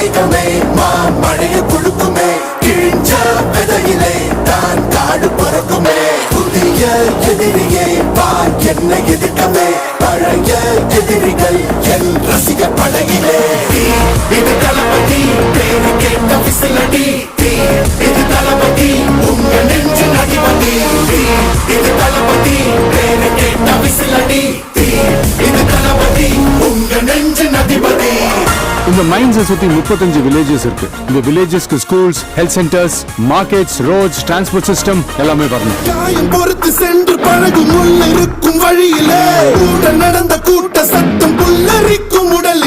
மேகமே மழைய கொடுக்குமே கிழிஞ்ச விதையிலே தான் காடு பிறக்குமே புதிய எதிரியே பார் என்ன எதிர்க்கமே பழைய எதிரிகள் என் ரசிக படகிலே இது தளபதி பேரு கேட்ட விசிலடி இது தளபதி உங்க நெஞ்சு அதிபதி இது தளபதி பேரு கேட்ட விசிலடி இது தளபதி உங்க நெஞ்சு அதிபதி. இந்த மைன்ஸை சுத்தி 35 வில்லேஜஸ் இருக்கு. இந்த வில்லேஜஸ்க்கு schools, health centres, markets, roads, transport system எல்லாமே வரணும். காயம் பொறுத்து சென்று பழகும் முள் இருக்கும் வழியிலே கூட நடந்த கூட்ட சத்தம் புல்லரிக்கும் உடல்